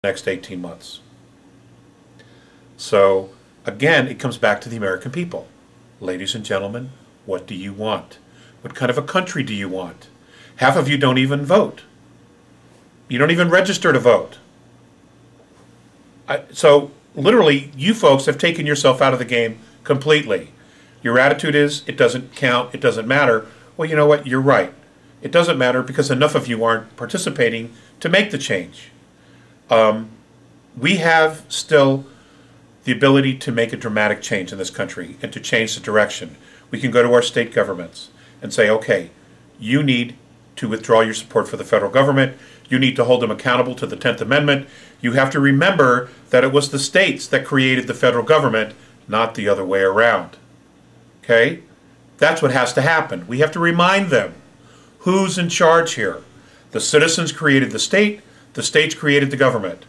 next 18 months. So again, it comes back to the American people. Ladies and gentlemen, what do you want? What kind of a country do you want? Half of you don't even vote. You don't even register to vote. So literally, you folks have taken yourself out of the game completely. Your attitude is, it doesn't count, it doesn't matter. Well, you know what? You're right. It doesn't matter because enough of you aren't participating to make the change. We have still the ability to make a dramatic change in this country and to change the direction. We can go to our state governments and say, okay, you need to withdraw your support for the federal government. You need to hold them accountable to the 10th Amendment. You have to remember that it was the states that created the federal government, not the other way around. Okay? That's what has to happen. We have to remind them who's in charge here. The citizens created the states created the government.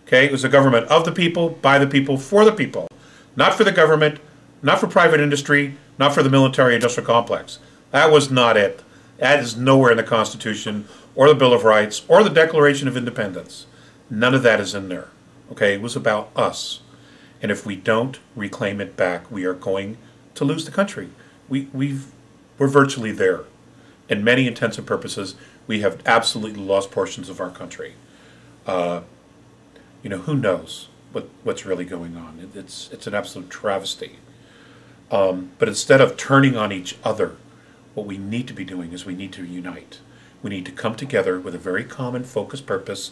Okay? It was a government of the people, by the people, for the people. Not for the government, not for private industry, not for the military-industrial complex. That was not it. That is nowhere in the Constitution or the Bill of Rights or the Declaration of Independence. None of that is in there. Okay? It was about us. And if we don't reclaim it back, we are going to lose the country. We're virtually there. In many intents and purposes, we have absolutely lost portions of our country. Who knows what's really going on? It's an absolute travesty. But instead of turning on each other, what we need to be doing is we need to unite. We need to come together with a very common focused purpose,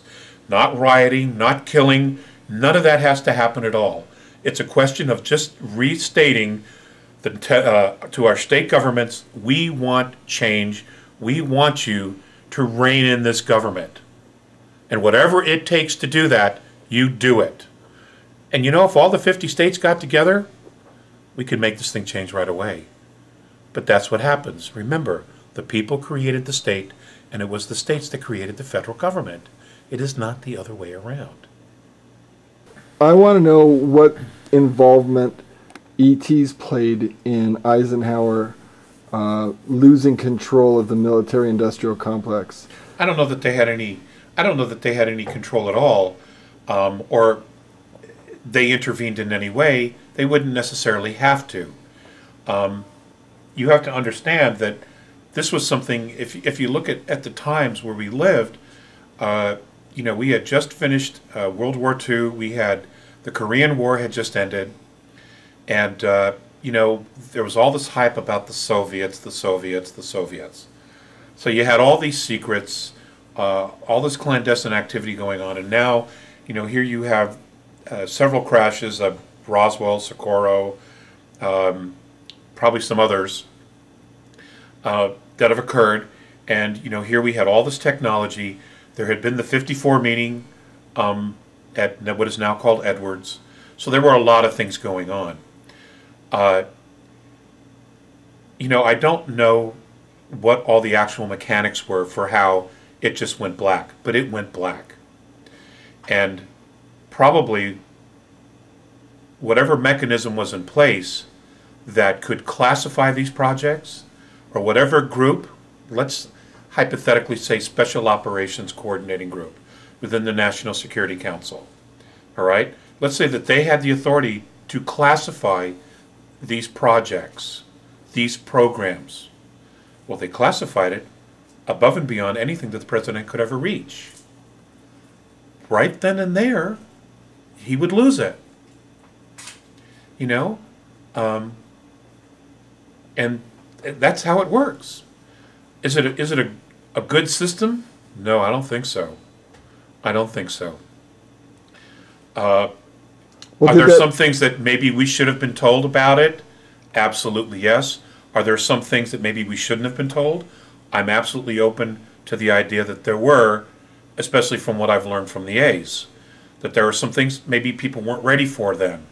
not rioting, not killing. None of that has to happen at all. It's a question of just restating to our state governments, we want change. We want you to rein in this government. And whatever it takes to do that, you do it. And if all the 50 states got together, we could make this thing change right away. But that's what happens. Remember, the people created the state, and it was the states that created the federal government. It is not the other way around. I want to know what involvement ETs played in Eisenhower losing control of the military-industrial complex. I don't know that they had any control at all, or they intervened in any way. They wouldn't necessarily have to. You have to understand that this was something. If you look at the times where we lived, we had just finished World War II. We had the Korean War had just ended, and there was all this hype about the Soviets, the Soviets, the Soviets. So you had all these secrets, all this clandestine activity going on, and now, here you have several crashes of Roswell, Socorro, probably some others that have occurred, and here we had all this technology. There had been the '54 meeting at what is now called Edwards, so there were a lot of things going on. I don't know what all the actual mechanics were for how it just went black, but it went black. And probably whatever mechanism was in place that could classify these projects, or whatever group, let's hypothetically say Special Operations Coordinating Group within the National Security Council, all right? Let's say that they had the authority to classify these projects, these programs. Well, they classified it above and beyond anything that the president could ever reach. Right then and there, he would lose it. And that's how it works. Is it a good system? No, I don't think so. I don't think so. Are there some things that maybe we should have been told about it? Absolutely yes. Are there some things that maybe we shouldn't have been told? I'm absolutely open to the idea that there were, especially from what I've learned from the A's, that there are some things maybe people weren't ready for then.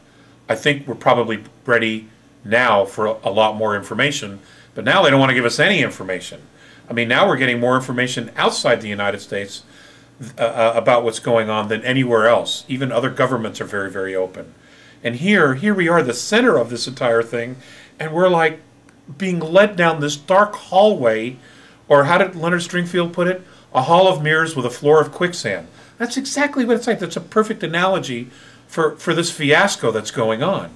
I think we're probably ready now for a lot more information, but now they don't want to give us any information. I mean, now we're getting more information outside the United States about what's going on than anywhere else. Even other governments are very, very open. And here we are, the center of this entire thing, and we're like being led down this dark hallway, or how did Leonard Stringfield put it? A hall of mirrors with a floor of quicksand. That's exactly what it's like. That's a perfect analogy for this fiasco that's going on.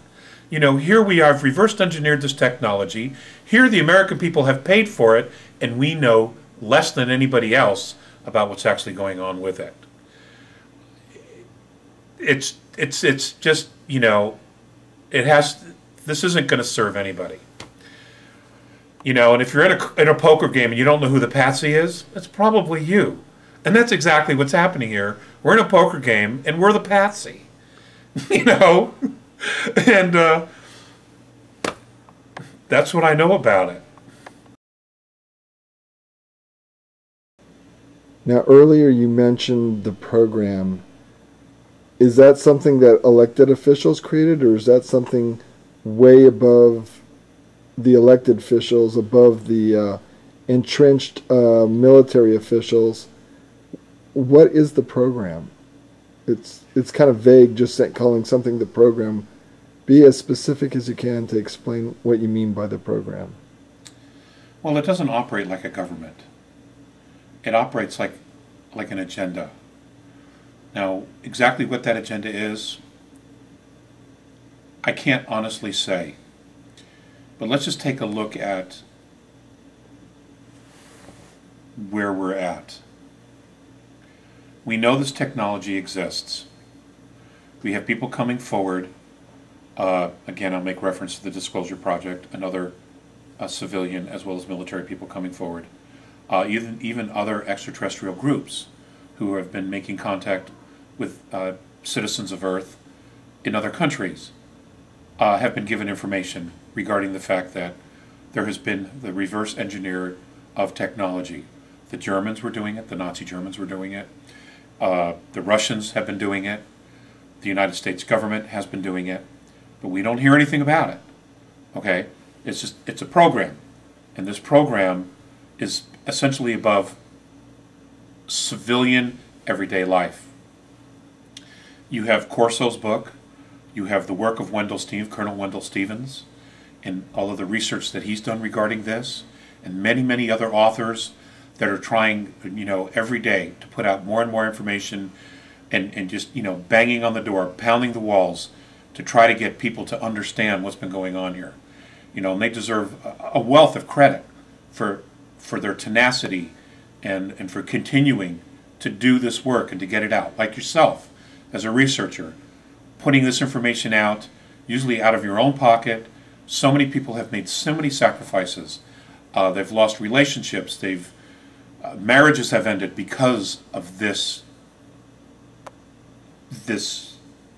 You know, here we are, reverse engineered this technology. Here the American people have paid for it, and we know less than anybody else about what's actually going on with it. It's just, you know, this isn't going to serve anybody. You know, and if you're in a poker game and you don't know who the patsy is, it's probably you. And that's exactly what's happening here. We're in a poker game and we're the patsy. You know? And that's what I know about it. Now, earlier you mentioned the program. Is that something that elected officials created, or is that something way above the elected officials, above the entrenched military officials? What is the program? It's kind of vague, just calling something the program. Be as specific as you can to explain what you mean by the program. Well, it doesn't operate like a government. It operates like an agenda. Now, exactly what that agenda is, I can't honestly say. But let's just take a look at where we're at. We know this technology exists. We have people coming forward. Again, I'll make reference to the Disclosure Project, another civilian as well as military people coming forward. Even other extraterrestrial groups who have been making contact with citizens of Earth in other countries have been given information regarding the fact that there has been the reverse engineer of technology. The Germans were doing it, the Nazi Germans were doing it, the Russians have been doing it, the United States government has been doing it, but we don't hear anything about it. Okay? It's a program, and this program is essentially above civilian everyday life. You have Corso's book, you have the work of Colonel Wendell Stevens, and all of the research that he's done regarding this, and many, many other authors that are trying, you know, every day to put out more and more information and just, you know, banging on the door, pounding the walls to try to get people to understand what's been going on here. You know, and they deserve a wealth of credit for their tenacity and for continuing to do this work and to get it out. Like yourself, as a researcher, putting this information out, usually out of your own pocket. So many people have made so many sacrifices. They've lost relationships. Marriages have ended because of this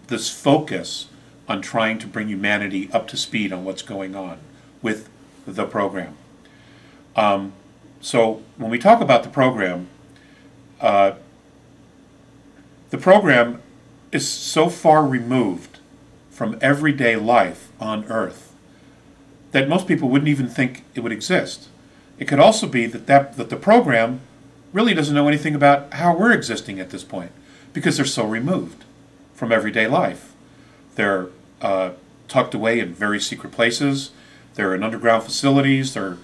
focus on trying to bring humanity up to speed on what's going on with the program. So when we talk about the program is so far removed from everyday life on Earth that most people wouldn't even think it would exist. It could also be that the program really doesn't know anything about how we're existing at this point because they're so removed from everyday life. They're tucked away in very secret places. They're in underground facilities. They're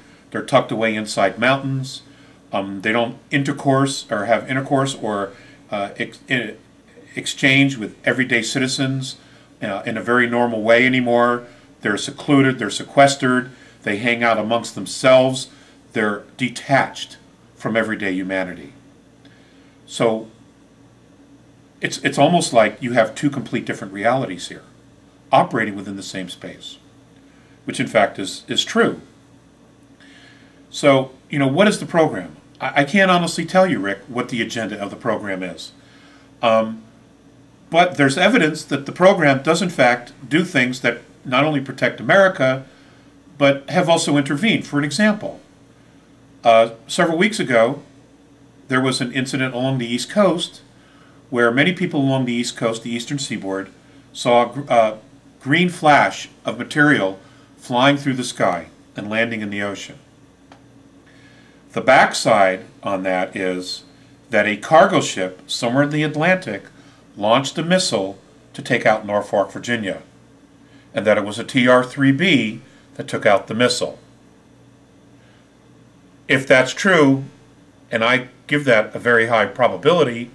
tucked away inside mountains. They don't have intercourse or exchange with everyday citizens in a very normal way anymore. They're secluded. They're sequestered. They hang out amongst themselves. They're detached from everyday humanity. So it's almost like you have two complete different realities here, operating within the same space, which in fact is true. So, you know, what is the program? I can't honestly tell you, Rick, what the agenda of the program is. But there's evidence that the program does in fact do things that not only protect America, but have also intervened. For an example, several weeks ago, there was an incident along the East Coast where many people along the East Coast, the eastern seaboard, saw a green flash of material flying through the sky and landing in the ocean. The backside on that is that a cargo ship somewhere in the Atlantic launched a missile to take out Norfolk, Virginia, and that it was a TR-3B that took out the missile. If that's true, and I give that a very high probability,